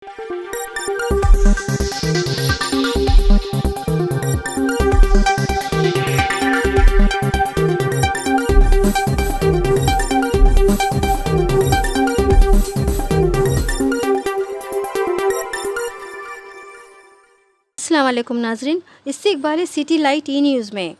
अस्सलाम वालेकुम नाजरीन, इस्तिकबाल सिटी लाइट ई न्यूज़ में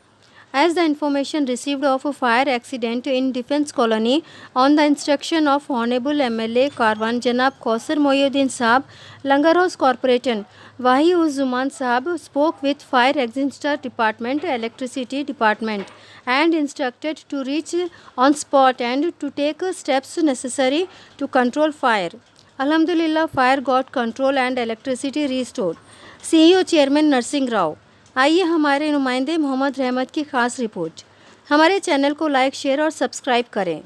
as the information received of a fire accident in defense colony on the instruction of Hon'able MLA Karwan janab Kausar Mohiuddin Sahab, LangerHouz Corporation, Zaman Sahab spoke with fire extinguisher department, electricity department and instructed to reach on spot and to take steps necessary to control fire. Alhumdulilah, fire got control and electricity restored. CEO chairman Narasimha Rao. आइए हमारे नुमाइंदे मोहम्मद रहमत की खास report. हमारे channel को like, share और subscribe करें।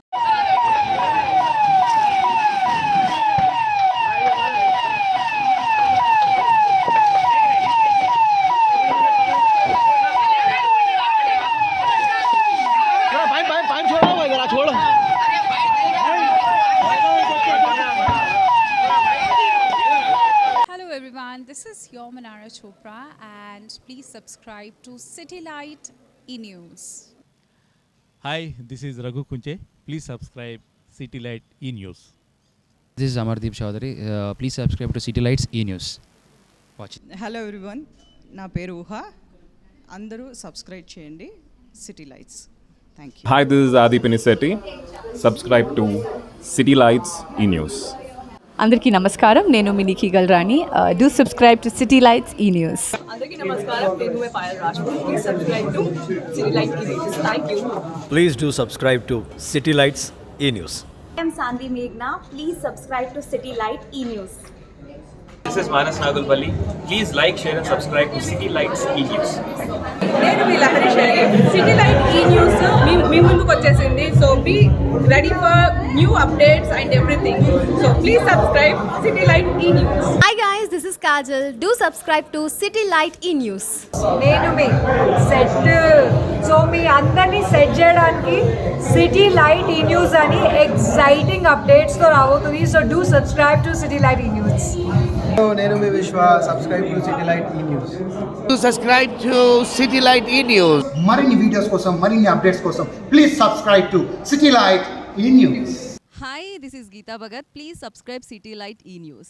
Everyone, this is your Manara Chopra and please subscribe to City Light E-News. Hi, this is Raghu Kunche. Please subscribe City Light E-News. This is Amardeep Chaudhary. Please subscribe to City Lights E-News. Watch it. Hello everyone, నా పేరు ఊహ. అందరూ subscribe చేయండి city lights. Thank you. Hi, this is Adi Pinisetti. Subscribe to City Lights E-News. అందరికీ నమస్కారం, నేను మీ Nikki Galrani. Do subscribe to city lights E news. అందరికీ నమస్కారం, నేను మీ Payal Rajput. Please subscribe to city lights E news. Thank you. Please do subscribe to City Lights E-News. I am Sandhi Meghna. Please subscribe to City Light E-News. This is Manas Nagulpalli. Please like, share and subscribe to City Lights E-News. నేను మీ Lahari Sharif. City light E news మీ ముందుకు వచ్చేసింది. So be ready for new updates and everything. So please subscribe city light E news. Hi guys, this is Kajal. Do subscribe to City Light E-News. నేను మీ set. So మీ అందరినీ set చేయడానికి city light E news అని exciting అప్డేట్స్తో రాబోతుంది. So do subscribe to city light E news. నేను మీ విశ్వ. Subscribe to city light E news. Subscribe to city light E news. మరిన్ని videos కోసం, మరిన్ని అప్డేట్స్ కోసం please subscribe to city light E news. Hi, this is Geeta Bhagat. Please subscribe City Light E-News.